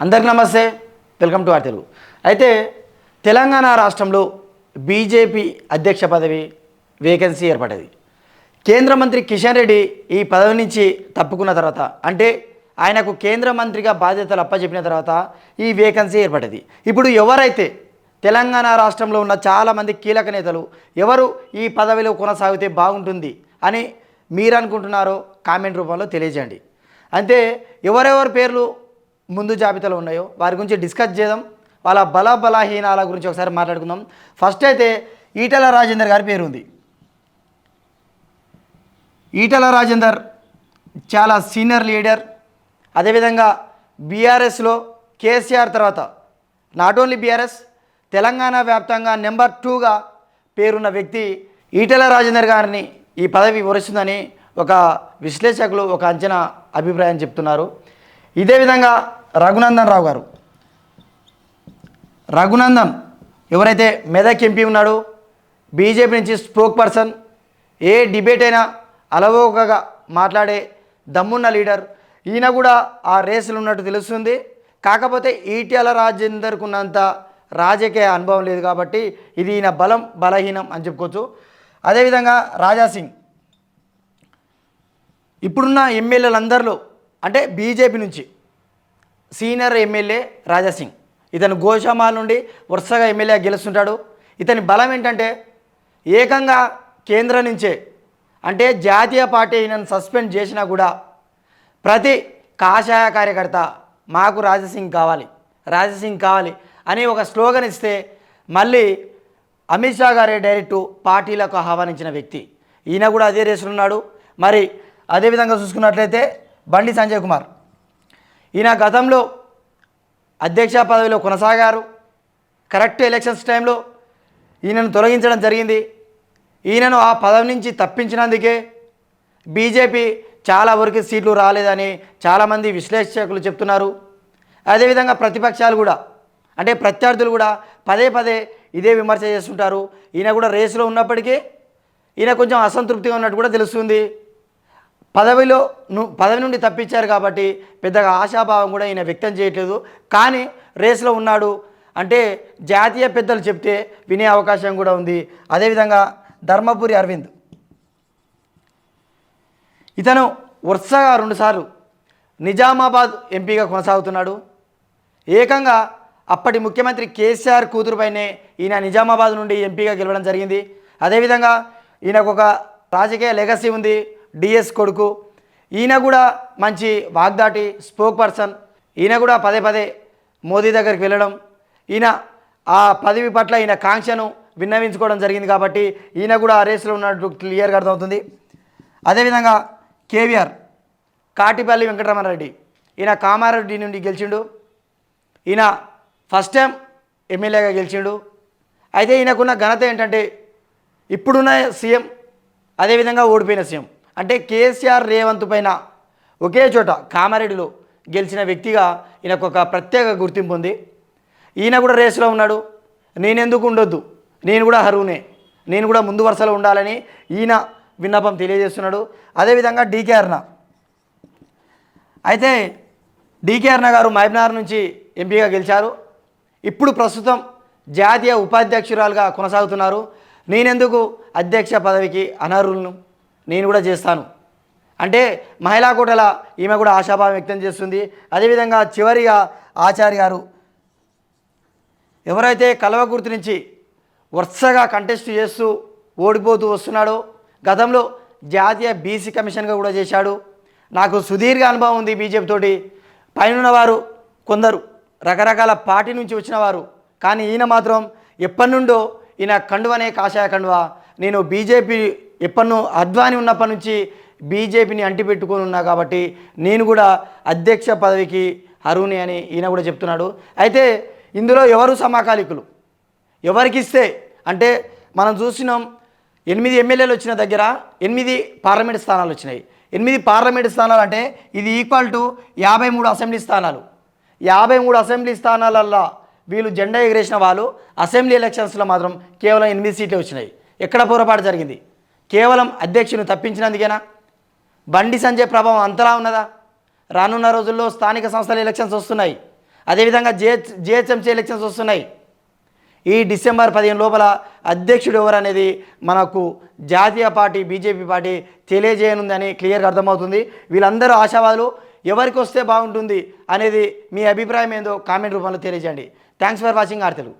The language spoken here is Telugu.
అందరికీ నమస్తే, వెల్కమ్ టు ఆర్ తెలుగు. అయితే తెలంగాణ రాష్ట్రంలో బీజేపీ అధ్యక్ష పదవి వేకెన్సీ ఏర్పడ్డది. కేంద్ర మంత్రి కిషన్ రెడ్డి ఈ పదవి నుంచి తప్పుకున్న తర్వాత, అంటే ఆయనకు కేంద్ర మంత్రిగా బాధ్యతలు అప్పచెప్పిన తర్వాత ఈ వేకెన్సీ ఏర్పడ్డది. ఇప్పుడు ఎవరైతే తెలంగాణ రాష్ట్రంలో ఉన్న చాలామంది కీలక నేతలు ఎవరు ఈ పదవిలో కొనసాగితే బాగుంటుంది అని మీరు అనుకుంటున్నారో కామెంట్ రూపంలో తెలియజేయండి. అంటే ఎవరెవరి పేర్లు ముందు జాబితాలో ఉన్నాయో వారి గురించి డిస్కస్ చేద్దాం. వాళ్ళ బలహీనాల గురించి ఒకసారి మాట్లాడుకుందాం. ఫస్ట్ అయితే ఈటెల రాజేందర్ గారి పేరు ఉంది. ఈటెల రాజేందర్ చాలా సీనియర్ లీడర్. అదేవిధంగా బీఆర్ఎస్లో కేసీఆర్ తర్వాత నాట్ ఓన్లీ బీఆర్ఎస్, తెలంగాణ వ్యాప్తంగా నెంబర్ 2గా పేరున్న వ్యక్తి ఈటెల రాజేందర్ గారిని ఈ పదవి వరుస్తుందని ఒక విశ్లేషకులు ఒక అంచనా అభిప్రాయం చెప్తున్నారు. ఇదే విధంగా రఘునందన్ రావు గారు, రఘునందన్ ఎవరైతే మెదక్ ఎంపీ ఉన్నాడో, బీజేపీ నుంచి స్పోక్ పర్సన్, ఏ డిబేట్ అయినా అలవోకగా మాట్లాడే దమ్మున్న లీడర్. ఈయన కూడా ఆ రేసులు ఉన్నట్టు తెలుస్తుంది. కాకపోతే ఈటెల రాజేందర్కు ఉన్నంత రాజకీయ అనుభవం లేదు కాబట్టి ఇది ఈయన బలహీనం అని చెప్పుకోవచ్చు. అదేవిధంగా రాజాసింగ్, ఇప్పుడున్న ఎమ్మెల్యేలందరిలో అంటే బీజేపీ నుంచి సీనియర్ ఎమ్మెల్యే రాజాసింగ్. ఇతను గోషామాల్ నుండి వరుసగా ఎమ్మెల్యే గెలుస్తుంటాడు. ఇతని బలం ఏంటంటే ఏకంగా కేంద్రం నుంచే, అంటే జాతీయ పార్టీ ఈయనను సస్పెండ్ చేసినా కూడా ప్రతి కాషాయ కార్యకర్త మాకు రాజాసింగ్ కావాలి అని ఒక స్లోగన్ ఇస్తే మళ్ళీ అమిత్ షా గారే డైరెక్టు పార్టీలకు ఆహ్వానించిన వ్యక్తి. ఈయన కూడా అదే రేసులో ఉన్నాడు. మరి అదేవిధంగా చూసుకున్నట్లయితే బండి సంజయ్ కుమార్, ఈయన గతంలో అధ్యక్ష పదవిలో కొనసాగారు. కరెక్ట్ ఎలక్షన్స్ టైంలో ఈయనను తొలగించడం జరిగింది. ఈయనను ఆ పదవి నుంచి తప్పించినందుకే బీజేపీ చాలా వరకు సీట్లు రాలేదని చాలామంది విశ్లేషకులు చెప్తున్నారు. అదేవిధంగా ప్రతిపక్షాలు కూడా, అంటే ప్రత్యర్థులు కూడా పదే ఇదే విమర్శ చేస్తుంటారు. ఈయన కూడా రేసులో ఉన్నప్పటికీ ఈయన కొంచెం అసంతృప్తిగా ఉన్నట్టు కూడా తెలుస్తుంది. పదవి నుండి తప్పించారు కాబట్టి పెద్దగా ఆశాభావం కూడా ఈయన వ్యక్తం చేయట్లేదు. కానీ రేసులో ఉన్నాడు అంటే జాతీయ పెద్దలు చెప్తే వినే అవకాశం కూడా ఉంది. అదేవిధంగా ధర్మపురి అరవింద్, ఇతను వరుసగా 2 సార్లు నిజామాబాద్ ఎంపీగా కొనసాగుతున్నాడు. ఏకంగా అప్పటి ముఖ్యమంత్రి కేసీఆర్ కూతురుపైనే ఈయన నిజామాబాద్ నుండి ఎంపీగా గెలవడం జరిగింది. అదేవిధంగా ఈయనకు ఒక రాజకీయ లెగసీ ఉంది, డిఎస్ కొడుకు. ఈయన కూడా మంచి వాగ్దాటి స్పోక్ పర్సన్. ఈయన కూడా పదే మోదీ దగ్గరికి వెళ్ళడం, ఈయన ఆ పదవి పట్ల ఈయన కాంక్షను విన్నవించుకోవడం జరిగింది కాబట్టి ఈయన కూడా ఆ రేసులో ఉన్నట్టు క్లియర్గా అర్థమవుతుంది. అదేవిధంగా కేవీఆర్ కాటిపల్లి వెంకటరమణారెడ్డి, ఈయన కామారెడ్డి నుండి గెలిచిండు. ఈయన ఫస్ట్ టైం ఎమ్మెల్యేగా గెలిచిండు. అయితే ఈయనకున్న ఘనత ఏంటంటే ఇప్పుడున్న సీఎం, అదేవిధంగా ఓడిపోయిన సీఎం, అంటే కేసీఆర్ రేవంత్ పైన ఒకే చోట కామారెడ్డిలో గెలిచిన వ్యక్తిగా ఈయనకు ఒక ప్రత్యేక గుర్తింపు ఉంది. ఈయన కూడా రేసులో ఉన్నాడు. నేనెందుకు ఉండొద్దు, నేను కూడా అర్హునే, నేను కూడా ముందు వరుసలో ఉండాలని ఈయన విన్నపం తెలియజేస్తున్నాడు. అదేవిధంగా డీకే అరుణ, అయితే డీకే అరుణ గారు మహబూబ్నగర్ నుంచి ఎంపీగా గెలిచారు. ఇప్పుడు ప్రస్తుతం జాతీయ ఉపాధ్యక్షురాలుగా కొనసాగుతున్నారు. నేనెందుకు అధ్యక్ష పదవికి అనర్హులను, నేను కూడా చేస్తాను అంటే మహిళా కోటల ఈమె కూడా ఆశాభావం వ్యక్తం చేస్తుంది. అదేవిధంగా చివరిగా ఆచార్య గారు, ఎవరైతే కల్వకుర్తి నుంచి వరుసగా కంటెస్ట్ చేస్తూ ఓడిపోతూ వస్తున్నాడో, గతంలో జాతీయ బీసీ కమిషన్గా కూడా చేశాడు. నాకు సుదీర్ఘ అనుభవం ఉంది బీజేపీ తోటి. పైన వారు కొందరు రకరకాల పార్టీ నుంచి వచ్చిన వారు, కానీ ఈయన మాత్రం ఎప్పటి నుండో ఈయన కండువనే కాషాయ కండువ. నేను బీజేపీ ఎప్పటినో అద్వాని ఉన్నప్పటి నుంచి బీజేపీని అంటిపెట్టుకొని ఉన్నా కాబట్టి నేను కూడా అధ్యక్ష పదవికి అర్హుని అని ఈయన కూడా చెప్తున్నాడు. అయితే ఇందులో ఎవరు సమకాలికులు, ఎవరికి ఇస్తే అంటే మనం చూసినాం 8 ఎమ్మెల్యేలు వచ్చిన దగ్గర 8 పార్లమెంట్ స్థానాలు వచ్చినాయి. 8 పార్లమెంట్ స్థానాలు అంటే ఇది ఈక్వల్ టు 53 అసెంబ్లీ స్థానాలు. 53 అసెంబ్లీ స్థానాలల్లో వీళ్ళు జెండా ఎగరేసిన వాళ్ళు అసెంబ్లీ ఎలక్షన్స్లో మాత్రం కేవలం 8 సీట్లు వచ్చినాయి. ఎక్కడ పొరపాటు జరిగింది? కేవలం అధ్యక్షుని తప్పించినందుకేనా? బండి సంజయ్ ప్రభావం అంతలా ఉన్నదా? రానున్న రోజుల్లో స్థానిక సంస్థల ఎలక్షన్స్ వస్తున్నాయి. అదేవిధంగా జిహెచ్ఎంసీ ఎలక్షన్స్ వస్తున్నాయి. ఈ డిసెంబర్ 15 లోపల అధ్యక్షుడు ఎవరు అనేది మనకు జాతీయ పార్టీ బీజేపీ పార్టీ తెలియజేయనుందని క్లియర్గా అర్థమవుతుంది. వీళ్ళందరూ ఆశావాదులు. ఎవరికి వస్తే బాగుంటుంది అనేది మీ అభిప్రాయం ఏందో కామెంట్ రూపంలో తెలియజేయండి. Thanks for watching R Telugu.